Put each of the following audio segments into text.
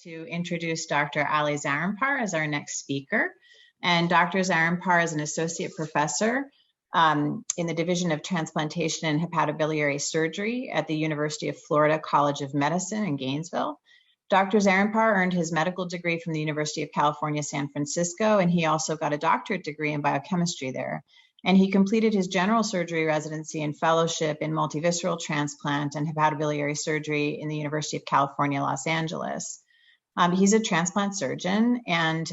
to introduce Dr. Ali Zarrinpar as our next speaker. And Dr. Zarrinpar is an associate professor in the Division of Transplantation and Hepatobiliary Surgery at the University of Florida College of Medicine in Gainesville. Dr. Zarrinpar earned his medical degree from the University of California, San Francisco, and he also got a doctorate degree in biochemistry there. And he completed his general surgery residency and fellowship in multivisceral transplant and hepatobiliary surgery in the University of California, Los Angeles. He's a transplant surgeon, and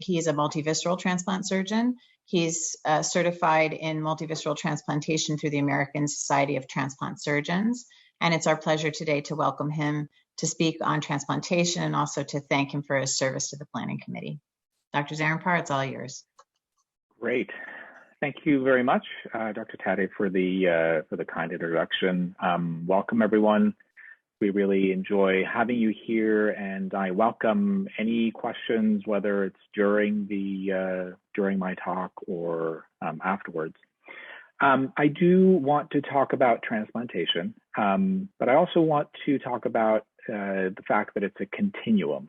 he is a multivisceral transplant surgeon. He's certified in multivisceral transplantation through the American Society of Transplant Surgeons. And it's our pleasure today to welcome him to speak on transplantation and also to thank him for his service to the planning committee. Dr. Zarrinpar, it's all yours. Great. Thank you very much, Dr. Tade, for the kind introduction. Welcome, everyone. We really enjoy having you here, and I welcome any questions, whether it's during my talk or afterwards. I do want to talk about transplantation, but I also want to talk about the fact that it's a continuum.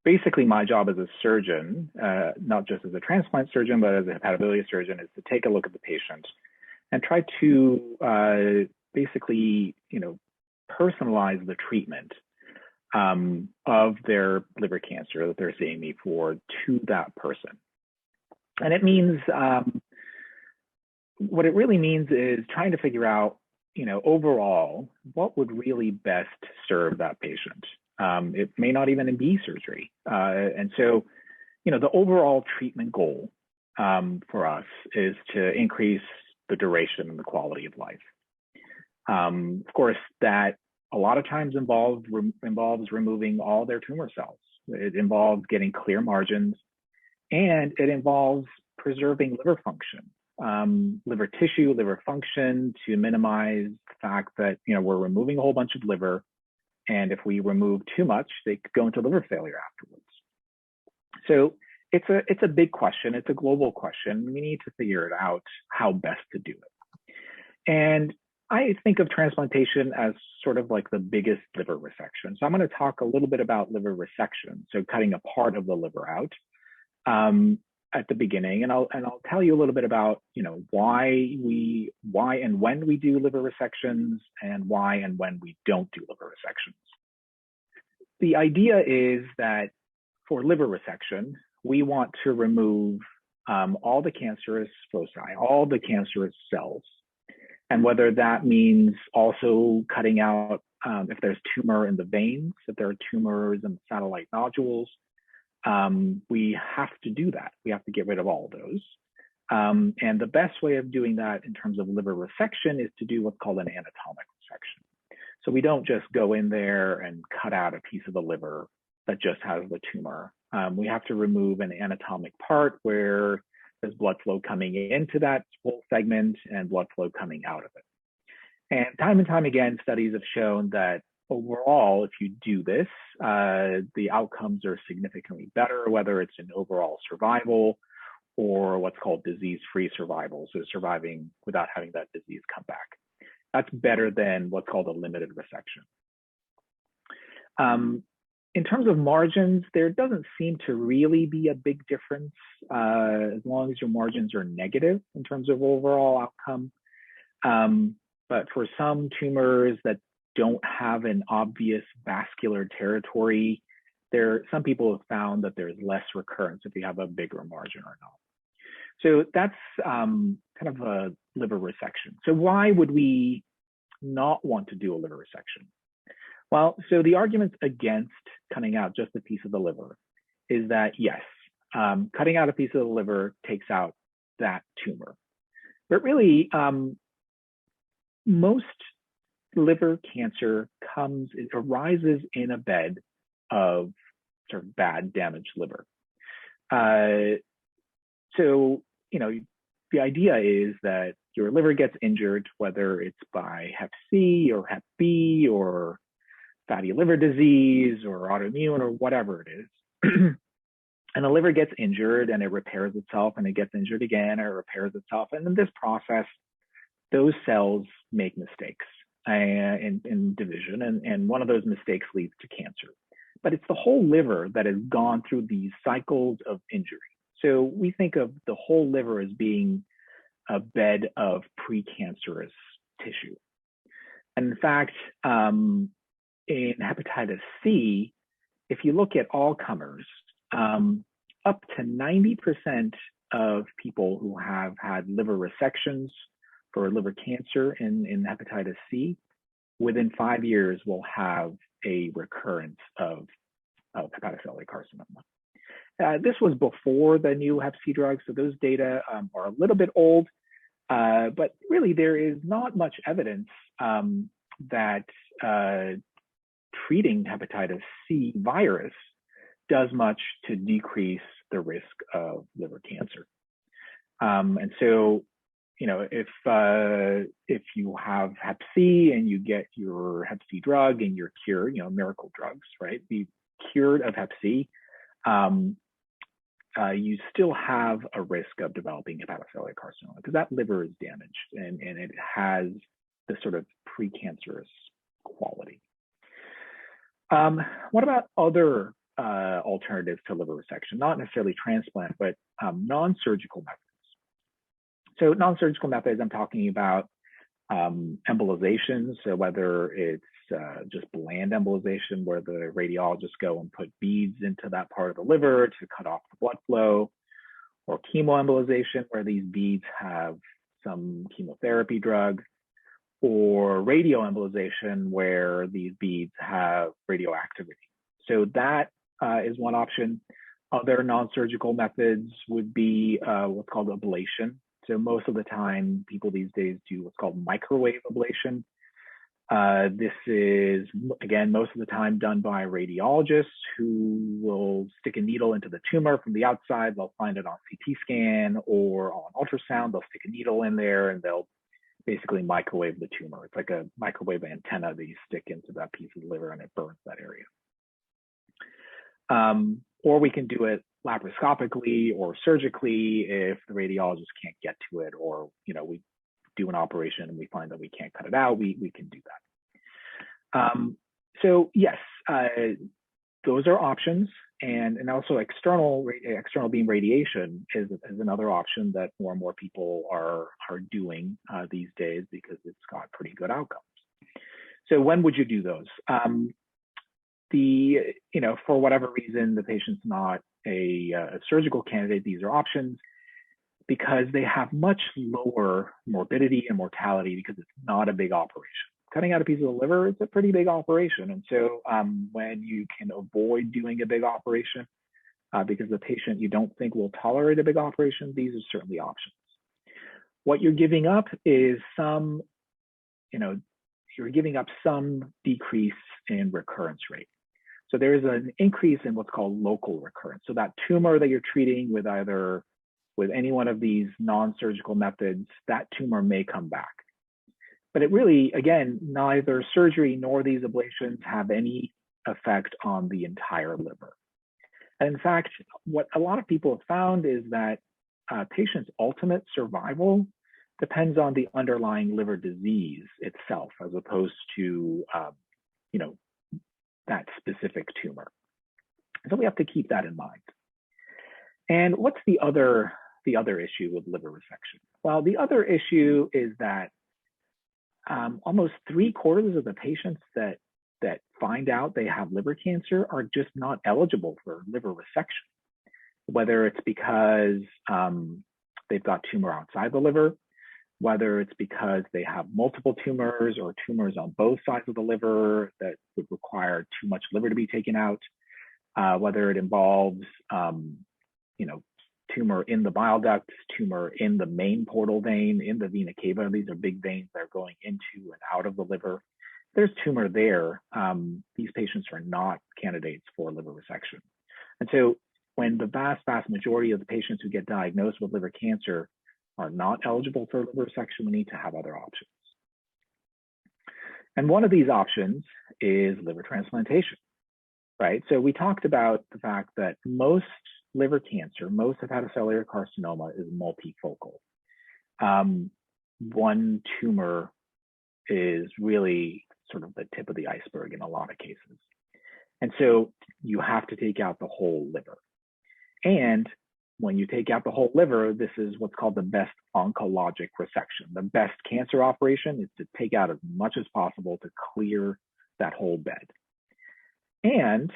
Basically, my job as a surgeon, not just as a transplant surgeon, but as a hepatobiliary surgeon, is to take a look at the patient and try to basically, personalize the treatment of their liver cancer that they're seeing me for to that person. And it means, what it really means is trying to figure out, overall, what would really best serve that patient. It may not even be surgery. And so, the overall treatment goal for us is to increase the duration and the quality of life. Of course, that a lot of times involves removing all their tumor cells. It involves getting clear margins, and it involves preserving liver function, liver tissue, liver function, to minimize the fact that, we're removing a whole bunch of liver. And if we remove too much, they could go into liver failure afterwards. So it's a big question. It's a global question. We need to figure it out how best to do it. And I think of transplantation as sort of like the biggest liver resection. So I'm going to talk a little bit about liver resection, so cutting a part of the liver out at the beginning, and I'll tell you a little bit about why and when we do liver resections, and why and when we don't do liver resections. The idea is that for liver resection, we want to remove all the cancerous foci, all the cancerous cells. And whether that means also cutting out if there's tumor in the veins, if there are tumors in the satellite nodules, we have to do that. We have to get rid of all of those. And the best way of doing that in terms of liver resection is to do what's called an anatomic resection. So we don't just go in there and cut out a piece of the liver that just has the tumor. We have to remove an anatomic part where there's blood flow coming into that whole segment and blood flow coming out of it. And time again, studies have shown that overall, if you do this, the outcomes are significantly better, whether it's in overall survival or what's called disease-free survival, so surviving without having that disease come back. That's better than what's called a limited resection. In terms of margins, there doesn't seem to really be a big difference as long as your margins are negative in terms of overall outcome. But for some tumors that don't have an obvious vascular territory, some people have found that there's less recurrence if you have a bigger margin or not. So that's kind of a liver resection. So why would we not want to do a liver resection? Well, so the arguments against cutting out just a piece of the liver is that, yes, cutting out a piece of the liver takes out that tumor. But really, most liver cancer arises in a bed of sort of bad, damaged liver. So, the idea is that your liver gets injured, whether it's by Hep C or Hep B or fatty liver disease or autoimmune or whatever it is. And the liver gets injured and it repairs itself, and it gets injured again, or it repairs itself. And in this process, those cells make mistakes. in division, and one of those mistakes leads to cancer. But it's the whole liver that has gone through these cycles of injury. So we think of the whole liver as being a bed of precancerous tissue. And in fact, in hepatitis C, if you look at all comers, up to 90% of people who have had liver resections for liver cancer in hepatitis C, within 5 years will have a recurrence of hepatocellular carcinoma. This was before the new Hep C drugs, so those data are a little bit old, but really there is not much evidence that treating hepatitis C virus does much to decrease the risk of liver cancer. And so, you know, if you have Hep C and you get your Hep C drug and you're cured, you know, miracle drugs, right? Be cured of Hep C, you still have a risk of developing hepatocellular carcinoma because that liver is damaged and it has the sort of precancerous quality. What about other alternatives to liver resection? Not necessarily transplant, but non-surgical methods. So non-surgical methods, I'm talking about embolization. So whether it's just bland embolization where the radiologists go and put beads into that part of the liver to cut off the blood flow, or chemoembolization where these beads have some chemotherapy drug, or radioembolization where these beads have radioactivity. So that is one option. Other non-surgical methods would be what's called ablation. So most of the time, people these days do what's called microwave ablation. This is, again, most of the time done by radiologists who will stick a needle into the tumor from the outside. They'll find it on CT scan or on ultrasound. They'll stick a needle in there and they'll basically microwave the tumor. It's like a microwave antenna that you stick into that piece of the liver and it burns that area. Or we can do it laparoscopically or surgically if the radiologist can't get to it, or, you know, we do an operation and we find that we can't cut it out, we can do that. So yes, those are options. And also external beam radiation is another option that more and more people are doing these days because it's got pretty good outcomes. So when would you do those? For whatever reason, the patient's not a surgical candidate, these are options because they have much lower morbidity and mortality because it's not a big operation. Cutting out a piece of the liver is a pretty big operation. And so when you can avoid doing a big operation because the patient you don't think will tolerate a big operation, these are certainly options. What you're giving up is some decrease in recurrence rate. So there is an increase in what's called local recurrence. So that tumor that you're treating with any one of these non-surgical methods, that tumor may come back. But it really, again, neither surgery nor these ablations have any effect on the entire liver. And in fact, what a lot of people have found is that patients' ultimate survival depends on the underlying liver disease itself, as opposed to, that specific tumor. So we have to keep that in mind. And what's the other issue with liver resection? Well, the other issue is that almost 3/4 of the patients that find out they have liver cancer are just not eligible for liver resection, whether it's because they've got tumor outside the liver, whether it's because they have multiple tumors or tumors on both sides of the liver that would require too much liver to be taken out, whether it involves, tumor in the bile ducts, tumor in the main portal vein, in the vena cava. These are big veins that are going into and out of the liver. There's tumor there. These patients are not candidates for liver resection. And so when the vast majority of the patients who get diagnosed with liver cancer are not eligible for liver resection, we need to have other options. And one of these options is liver transplantation, right? So we talked about the fact that most liver cancer, most hepatocellular carcinoma is multifocal. One tumor is really sort of the tip of the iceberg in a lot of cases. And so you have to take out the whole liver. And when you take out the whole liver, this is what's called the best oncologic resection. The best cancer operation is to take out as much as possible to clear that whole bed. And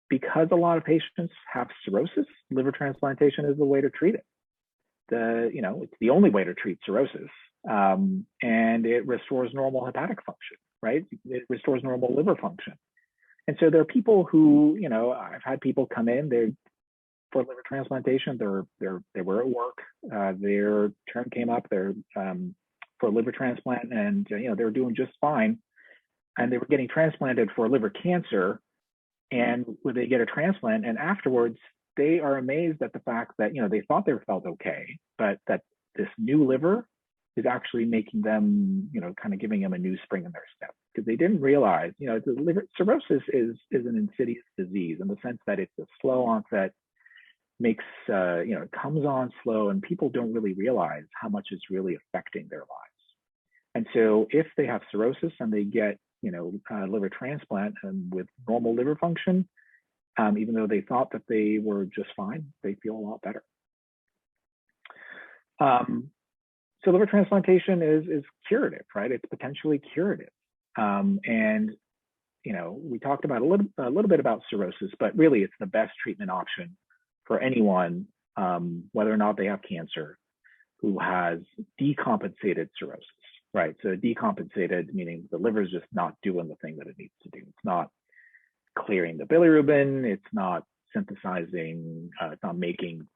because a lot of patients have cirrhosis, liver transplantation is the way to treat it. It's the only way to treat cirrhosis, and it restores normal hepatic function, right? It restores normal liver function. And so there are people who, I've had people come in, for liver transplantation, they were at work, their term came up, they're for liver transplant, and they were doing just fine, and they were getting transplanted for liver cancer, and when they get a transplant, and afterwards they are amazed at the fact that they thought they felt okay, but that this new liver is actually making them, kind of giving them a new spring in their step, because they didn't realize, the liver cirrhosis is an insidious disease in the sense that it's a slow onset, makes it comes on slow, and people don't really realize how much it's really affecting their lives. And so if they have cirrhosis and they get liver transplant and with normal liver function, even though they thought that they were just fine, they feel a lot better. So liver transplantation is curative, right? It's potentially curative. And we talked about a little bit about cirrhosis, but really it's the best treatment option for anyone, whether or not they have cancer, who has decompensated cirrhosis, right? So decompensated meaning the liver is just not doing the thing that it needs to do. It's not clearing the bilirubin, it's not synthesizing, it's not making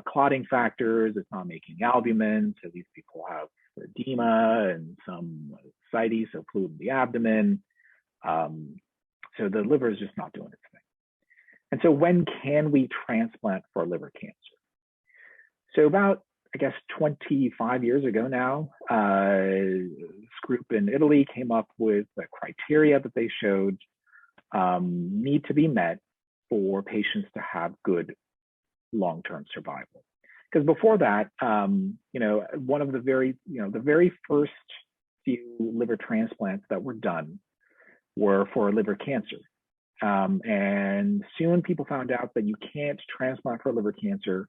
clotting factors, it's not making albumin. So these people have edema and some ascites, so fluid in the abdomen. So the liver is just not doing its thing. And so when can we transplant for liver cancer? So about, 25 years ago now, this group in Italy came up with a criteria that they showed need to be met for patients to have good long-term survival. Because before that, one of the very first few liver transplants that were done were for liver cancer. And soon people found out that you can't transplant for liver cancer,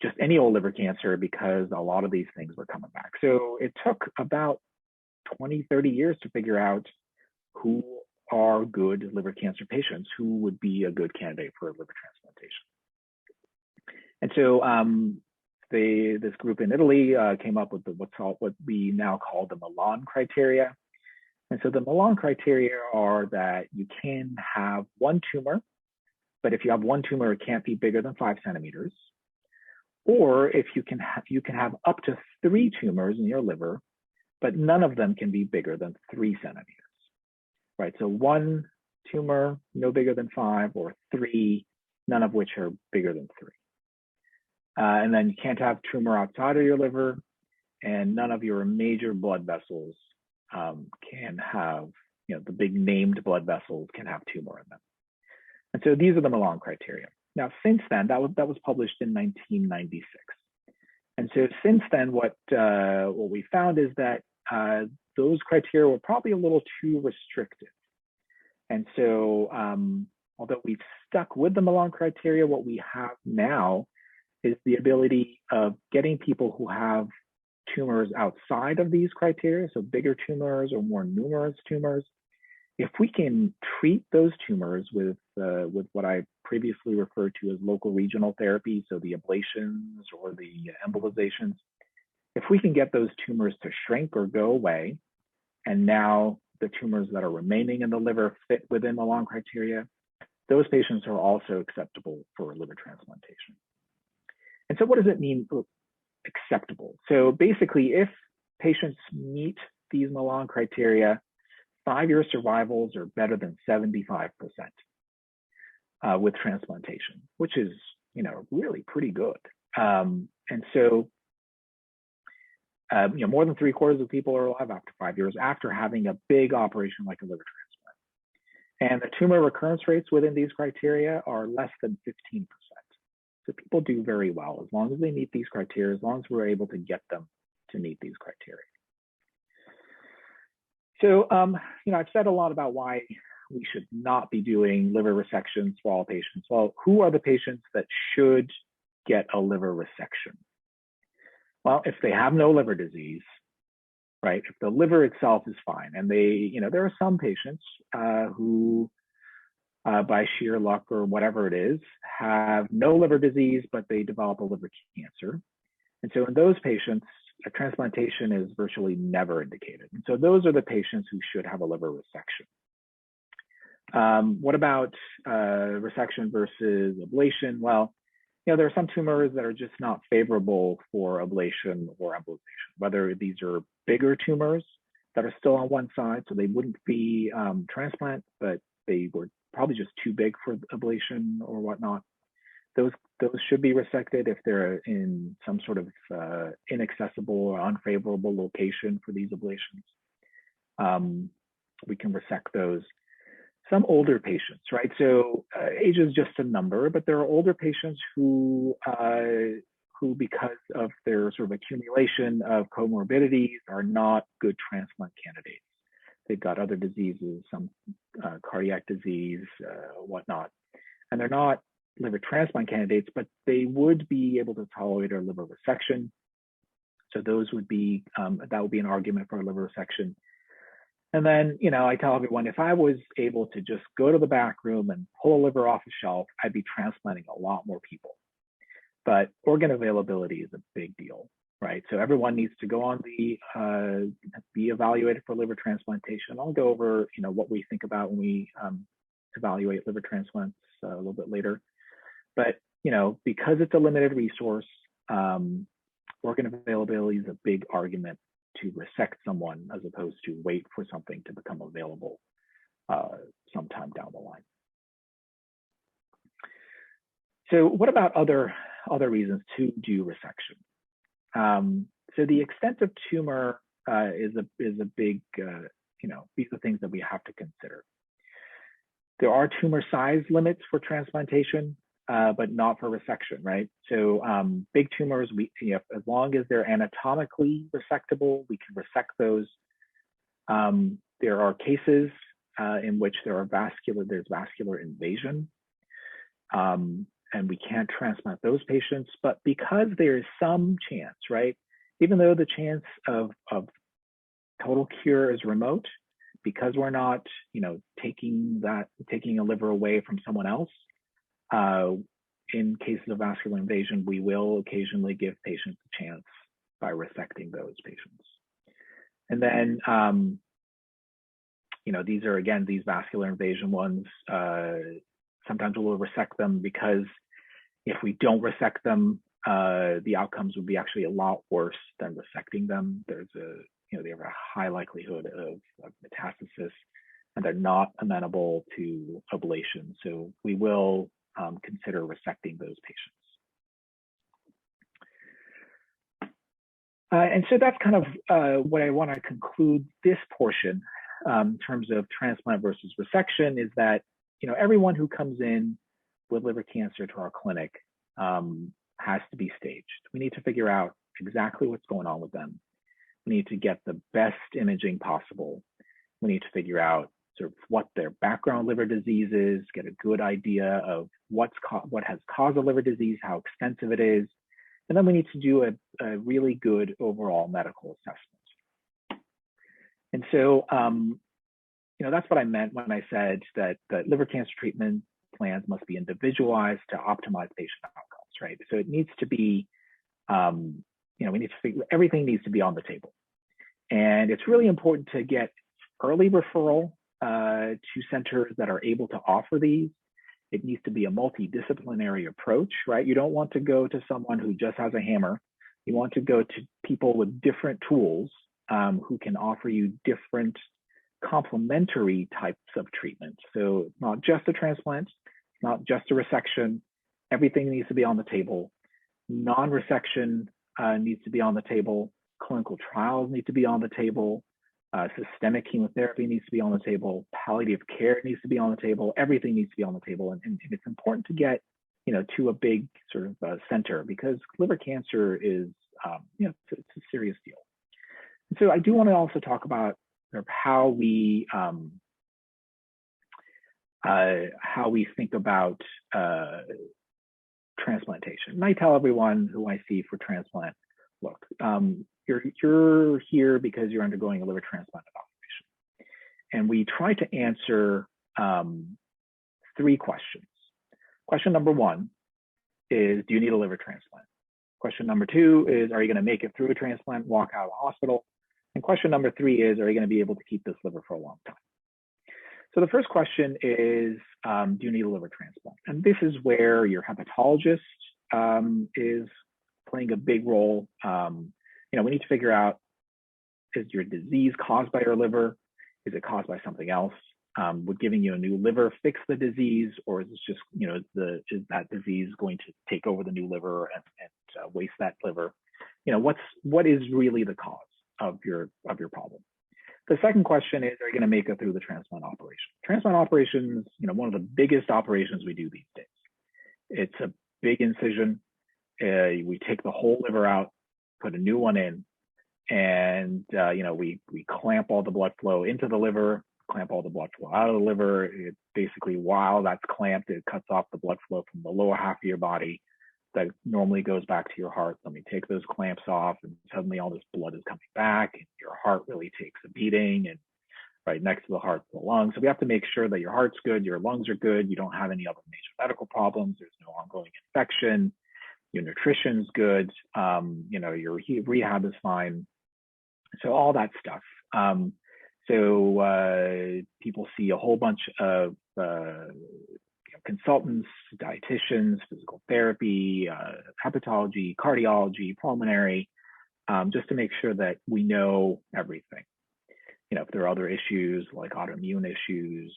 just any old liver cancer, because a lot of these things were coming back. So it took about 20, 30 years to figure out who are good liver cancer patients, who would be a good candidate for liver transplantation. And so this group in Italy came up with what we now call the Milan Criteria. And so the Milan Criteria are that you can have one tumor, but if you have one tumor, it can't be bigger than 5 centimeters. Or if you can have up to 3 tumors in your liver, but none of them can be bigger than 3 centimeters. Right, so 1 tumor, no bigger than 5, or 3, none of which are bigger than 3. And then you can't have tumor outside of your liver, and none of your major blood vessels can have, the big named blood vessels can have tumor in them. And so these are the Milan criteria. Now, since then, that was published in 1996. And so since then, what we found is that those criteria were probably a little too restrictive. And so although we've stuck with the Milan criteria, what we have now is the ability of getting people who have tumors outside of these criteria, so bigger tumors or more numerous tumors. If we can treat those tumors with what I previously referred to as local regional therapy, so the ablations or the embolizations, if we can get those tumors to shrink or go away, and now the tumors that are remaining in the liver fit within the Milan criteria, those patients are also acceptable for liver transplantation. And so what does it mean acceptable? So basically, if patients meet these Milan criteria, 5-year survivals are better than 75% with transplantation, which is, really pretty good. And so, more than 3/4 of people are alive after 5 years after having a big operation like a liver transplant. And the tumor recurrence rates within these criteria are less than 15%. So people do very well as long as they meet these criteria, as long as we're able to get them to meet these criteria. So, I've said a lot about why we should not be doing liver resections for all patients. Well, who are the patients that should get a liver resection? Well, if they have no liver disease, right? If the liver itself is fine, and there are some patients who, by sheer luck or whatever it is, have no liver disease, but they develop a liver cancer. And so in those patients, a transplantation is virtually never indicated. And so those are the patients who should have a liver resection. What about resection versus ablation? Well, there are some tumors that are just not favorable for ablation or embolization, whether these are bigger tumors that are still on one side, so they wouldn't be transplant, but they were probably just too big for ablation or whatnot. Those should be resected if they're in some sort of inaccessible or unfavorable location for these ablations. We can resect those. Some older patients, right? So age is just a number, but there are older patients who, because of their sort of accumulation of comorbidities, are not good transplant candidates. They've got other diseases, some cardiac disease, whatnot, and they're not liver transplant candidates, but they would be able to tolerate a liver resection. So those would be, that would be an argument for a liver resection. And then, I tell everyone, if I was able to just go to the back room and pull a liver off the shelf, I'd be transplanting a lot more people. But organ availability is a big deal, right? So everyone needs to go on be evaluated for liver transplantation. I'll go over, what we think about when we evaluate liver transplants a little bit later. But, because it's a limited resource, organ availability is a big argument to resect someone as opposed to wait for something to become available sometime down the line. So what about other reasons to do resection? So the extent of tumor is a big, these are things that we have to consider. There are tumor size limits for transplantation, but not for resection, right? So big tumors, as long as they're anatomically resectable, we can resect those. There are cases in which there's vascular invasion, and we can't transplant those patients. But because there is some chance, right? Even though the chance of total cure is remote, because we're not, taking a liver away from someone else, in cases of vascular invasion, we will occasionally give patients a chance by resecting those patients. And then, these vascular invasion ones, sometimes we'll resect them because if we don't resect them, the outcomes would be actually a lot worse than resecting them. They have a high likelihood of metastasis, and they're not amenable to ablation. So we will consider resecting those patients. And so that's kind of what I want to conclude this portion in terms of transplant versus resection is that, everyone who comes in with liver cancer to our clinic has to be staged. We need to figure out exactly what's going on with them. We need to get the best imaging possible. We need to figure out sort of what their background liver disease is, get a good idea of what has caused the liver disease, how extensive it is, and then we need to do a really good overall medical assessment. And so, that's what I meant when I said that liver cancer treatment plans must be individualized to optimize patient outcomes, right? So it needs to be, we need to figure, everything needs to be on the table. And it's really important to get early referral to centers that are able to offer these. It needs to be a multidisciplinary approach, right? You don't want to go to someone who just has a hammer. You want to go to people with different tools who can offer you different complementary types of treatment. So not just a transplant, not just a resection, everything needs to be on the table. Non-resection needs to be on the table. Clinical trials need to be on the table. Systemic chemotherapy needs to be on the table. Palliative care needs to be on the table. Everything needs to be on the table. And it's important to get, to a big sort of center because liver cancer is, it's a serious deal. And so I do want to also talk about how we think about transplantation. And I tell everyone who I see for transplant, look, you're here because you're undergoing a liver transplant operation. And we try to answer 3 questions. Question number 1 is, do you need a liver transplant? Question number 2 is, are you going to make it through a transplant, walk out of the hospital? And question number 3 is, are you going to be able to keep this liver for a long time? So the first question is, do you need a liver transplant? And this is where your hepatologist is playing a big role. We need to figure out, is your disease caused by your liver? Is it caused by something else? Would giving you a new liver fix the disease, or is this just, is that disease going to take over the new liver and waste that liver? What is really the cause of your problem? The second question is, are you going to make it through the transplant operation? Transplant operations, one of the biggest operations we do these days. It's a big incision. We take the whole liver out, put a new one in, and we clamp all the blood flow into the liver, clamp all the blood flow out of the liver. It basically, while that's clamped, it cuts off the blood flow from the lower half of your body that normally goes back to your heart. Then we take those clamps off, and suddenly all this blood is coming back, and your heart really takes a beating, and right next to the heart, the lungs. So we have to make sure that your heart's good, your lungs are good, you don't have any other major medical problems, there's no ongoing infection, your nutrition's good, your rehab is fine. So all that stuff. People see a whole bunch of consultants, dietitians, physical therapy, hepatology, cardiology, pulmonary, just to make sure that we know everything. If there are other issues like autoimmune issues,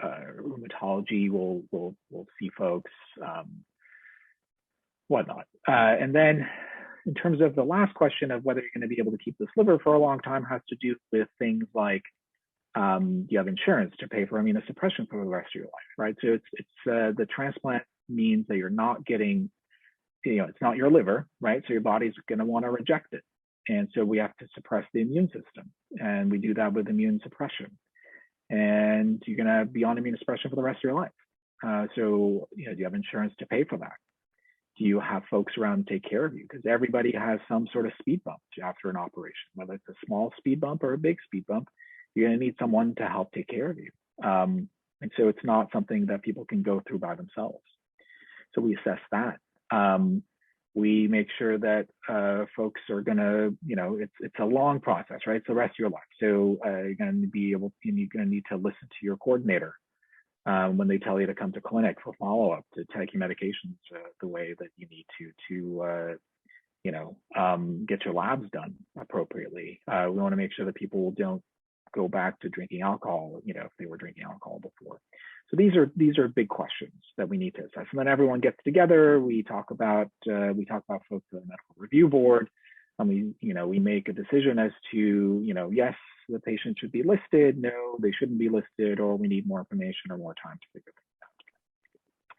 rheumatology, we'll see folks, whatnot. And then in terms of the last question of whether you're going to be able to keep this liver for a long time, has to do with things like, do you have insurance to pay for immunosuppression for the rest of your life, right? So it's the transplant means that you're not getting, it's not your liver, right? So your body's going to want to reject it. And so we have to suppress the immune system. And we do that with immune suppression. And you're going to be on immunosuppression for the rest of your life. So do you have insurance to pay for that? Do you have folks around to take care of you? Because everybody has some sort of speed bump after an operation, whether it's a small speed bump or a big speed bump. You're going to need someone to help take care of you. And so it's not something that people can go through by themselves. So we assess that. We make sure that folks are going to, it's a long process, right? It's the rest of your life. So you're going to need to listen to your coordinator when they tell you to come to clinic for follow-up, to take your medications the way that you need to get your labs done appropriately. We want to make sure that people don't go back to drinking alcohol, if they were drinking alcohol before. So these are big questions that we need to assess. And then everyone gets together. We talk about folks at the medical review board, and we make a decision as to yes, the patient should be listed, no, they shouldn't be listed, or we need more information or more time to figure things out.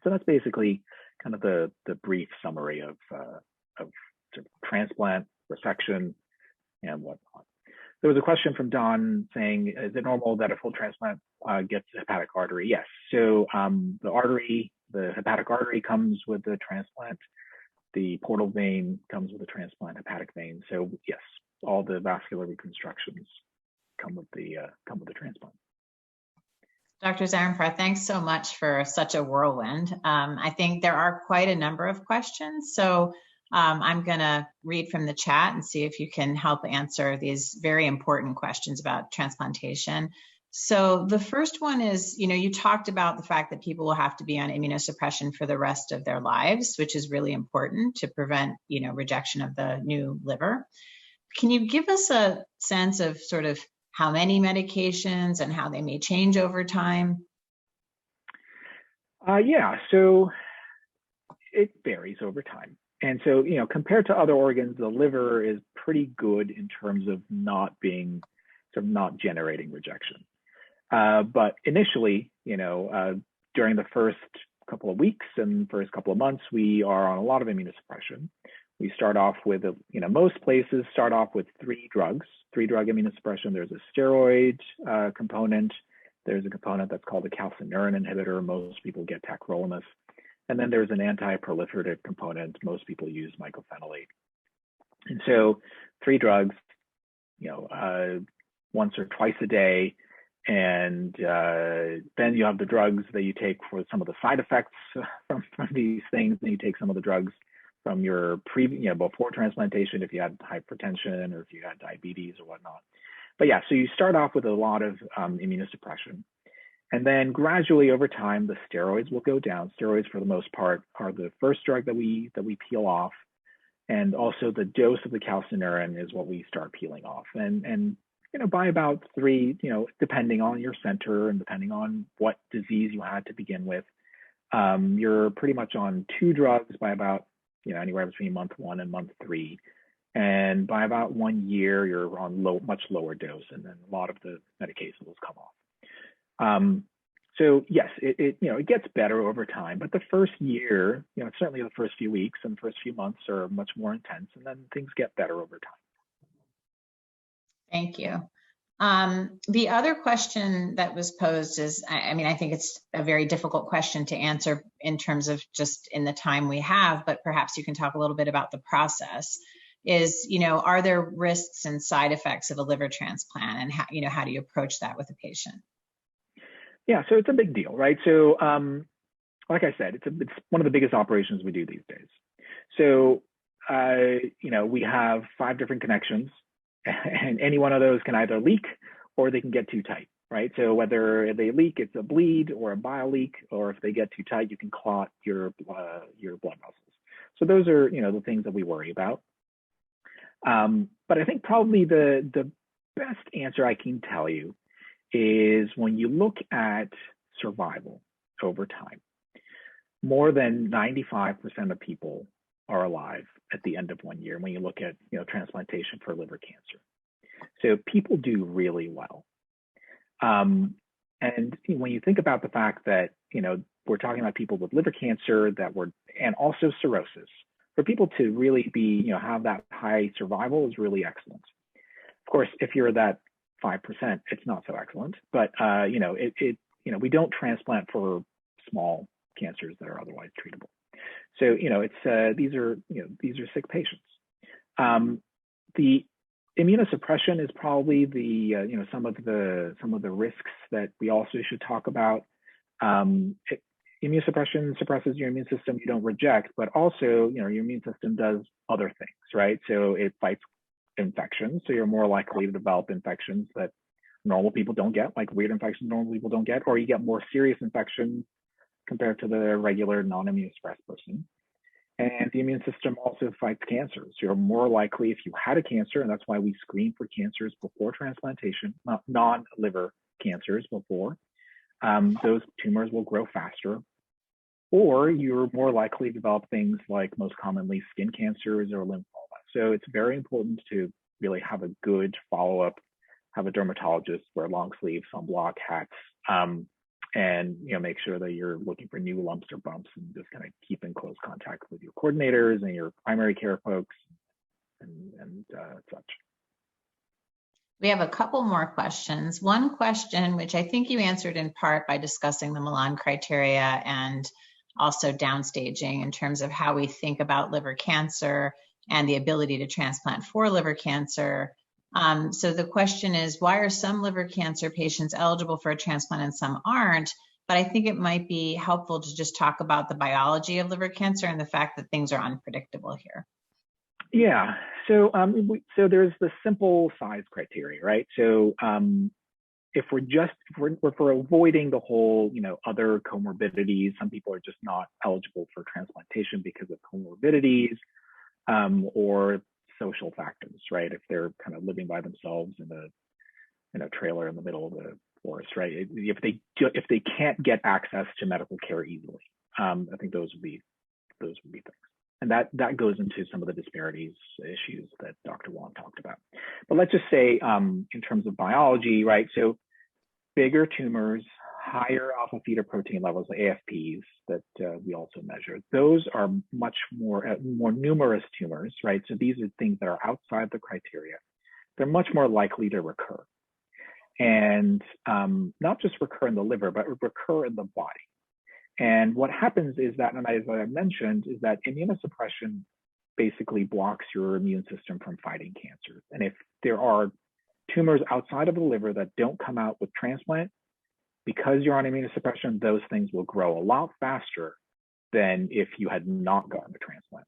So that's basically kind of the brief summary of sort of transplant, resection, and whatnot. There was a question from Don saying, is it normal that a full transplant gets hepatic artery? Yes. So the hepatic artery comes with the transplant. The portal vein comes with the transplant, hepatic vein. So yes, all the vascular reconstructions come with the transplant. Dr. Zarrinpar, thanks so much for such a whirlwind. I think there are quite a number of questions. So I'm going to read from the chat and see if you can help answer these very important questions about transplantation. So the first one is, you talked about the fact that people will have to be on immunosuppression for the rest of their lives, which is really important to prevent, rejection of the new liver. Can you give us a sense of sort of how many medications and how they may change over time? Yeah, so it varies over time. And so, compared to other organs, the liver is pretty good in terms of not generating rejection. But initially, during the first couple of weeks and first couple of months, we are on a lot of immunosuppression. We start off with, most places start off with 3 drugs. 3-drug immunosuppression. There's a steroid component. There's a component that's called a calcineurin inhibitor. Most people get tacrolimus. And then there's an anti-proliferative component. Most people use mycophenolate. And so 3 drugs, once or twice a day. And then you have the drugs that you take for some of the side effects from these things. Then you take some of the drugs from your before transplantation, if you had hypertension or if you had diabetes or whatnot. But yeah, so you start off with a lot of immunosuppression. And then gradually over time, the steroids will go down. Steroids, for the most part, are the first drug that we peel off. And also the dose of the calcineurin is what we start peeling off. And by about 3, depending on your center and depending on what disease you had to begin with, you're pretty much on 2 drugs by about, anywhere between month 1 and month 3. And by about 1 year, you're on much lower dose, and then a lot of the medications will come off. So yes, it gets better over time, but the first year, certainly the first few weeks and the first few months are much more intense, and then things get better over time. Thank you. The other question that was posed is, I think it's a very difficult question to answer in terms of just in the time we have, but perhaps you can talk a little bit about the process. Is, are there risks and side effects of a liver transplant, and how do you approach that with a patient? Yeah, so it's a big deal, right? So, like I said, it's one of the biggest operations we do these days. So, we have 5 different connections, and any one of those can either leak or they can get too tight, right? So whether they leak, it's a bleed or a bile leak, or if they get too tight, you can clot your blood vessels. So those are, the things that we worry about. But I think probably the best answer I can tell you is when you look at survival over time, more than 95% of people are alive at the end of 1 year when you look at transplantation for liver cancer. So people do really well. And when you think about the fact that we're talking about people with liver cancer and also cirrhosis, for people to really be have that high survival is really excellent. Of course, if you're that 5%, it's not so excellent. But we don't transplant for small cancers that are otherwise treatable. So these are sick patients. The immunosuppression is probably the some of the risks that we also should talk about. Immunosuppression suppresses your immune system you don't reject, but also your immune system does other things, right? So it fights infections, so you're more likely to develop infections that normal people don't get, like weird infections normal people don't get, or you get more serious infections compared to the regular non-immunosuppressed person. And the immune system also fights cancer. So you're more likely, if you had a cancer, and that's why we screen for cancers before transplantation, not non-liver cancers before, those tumors will grow faster. Or you're more likely to develop things like most commonly skin cancers or lymphoma. So it's very important to really have a good follow-up, have a dermatologist wear long sleeves, sunblock, hats, and make sure that you're looking for new lumps or bumps, and just kind of keep in close contact with your coordinators and your primary care folks and such. We have a couple more questions. One question, which I think you answered in part by discussing the Milan Criteria and also downstaging in terms of how we think about liver cancer and the ability to transplant for liver cancer. So the question is, why are some liver cancer patients eligible for a transplant and some aren't? But I think it might be helpful to just talk about the biology of liver cancer and the fact that things are unpredictable here. Yeah, so there's the simple size criteria, right? So if we're avoiding the whole, other comorbidities, some people are just not eligible for transplantation because of comorbidities or social factors, right? If they're kind of living by themselves in a trailer in the middle of the forest, right? If they can't get access to medical care easily, I think those would be things. And that goes into some of the disparities issues that Dr. Wong talked about. But let's just say in terms of biology, right? So bigger tumors, higher alpha fetoprotein levels, the AFPs that we also measure, those are much more numerous tumors, right? So these are things that are outside the criteria they're much more likely to recur. And not just recur in the liver, but recur in the body. And what happens is that, and as I mentioned, is that immunosuppression basically blocks your immune system from fighting cancers. And if there are tumors outside of the liver that don't come out with transplant, because you're on immunosuppression, those things will grow a lot faster than if you had not gotten the transplant.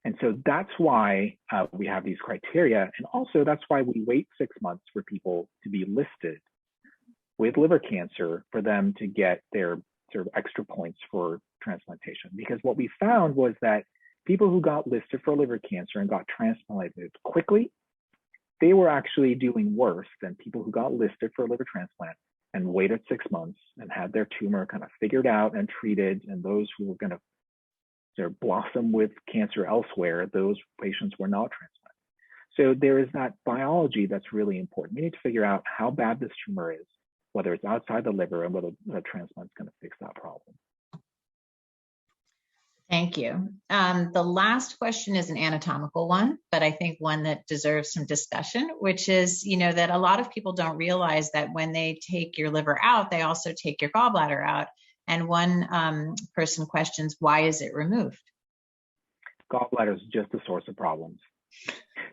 And so that's why we have these criteria. And also that's why we wait 6 months for people to be listed with liver cancer for them to get their sort of extra points for transplantation. Because what we found was that people who got listed for liver cancer and got transplanted quickly, they were actually doing worse than people who got listed for a liver transplant and waited 6 months and had their tumor kind of figured out and treated. And those who were going to sort of blossom with cancer elsewhere, those patients were not transplanted. So there is that biology that's really important. We need to figure out how bad this tumor is, whether it's outside the liver, and whether a transplant is going to fix that problem. Thank you. The last question is an anatomical one, but I think one that deserves some discussion, which is, that a lot of people don't realize that when they take your liver out, they also take your gallbladder out. And one person questions, why is it removed? Gallbladder is just a source of problems.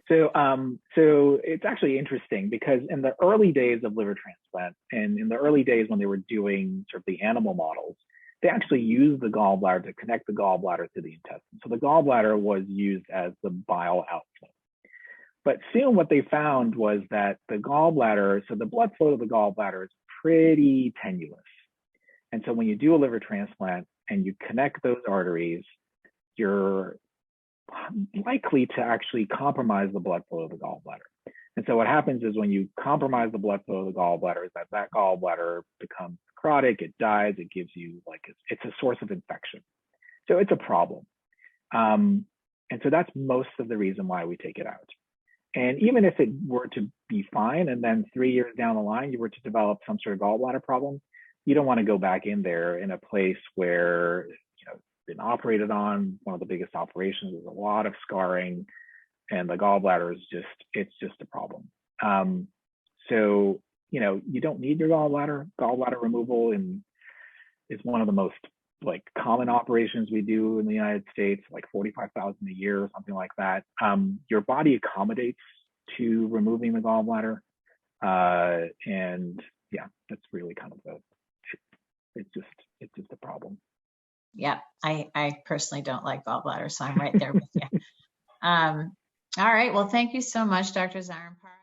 So it's actually interesting because in the early days of liver transplant, and in the early days when they were doing sort of the animal models, they actually used the gallbladder to connect the gallbladder to the intestine. So the gallbladder was used as the bile outflow. But soon what they found was that the gallbladder, so the blood flow to the gallbladder is pretty tenuous. And so when you do a liver transplant and you connect those arteries, you're likely to actually compromise the blood flow of the gallbladder. And so what happens is when you compromise the blood flow of the gallbladder is that gallbladder becomes necrotic, it dies, it gives you it's a source of infection. So it's a problem. And so that's most of the reason why we take it out. And even if it were to be fine, and then 3 years down the line, you were to develop some sort of gallbladder problem, you don't want to go back in there in a place where, it's been operated on. One of the biggest operations is a lot of scarring, and the gallbladder is it's just a problem. So, you don't need your gallbladder. Gallbladder removal is one of the most common operations we do in the United States, 45,000 a year or something like that. Your body accommodates to removing the gallbladder. And yeah, that's really kind of it's just a problem. Yeah, I personally don't like gallbladder, so I'm right there with you. All right, well, thank you so much, Dr. Zarrinpar.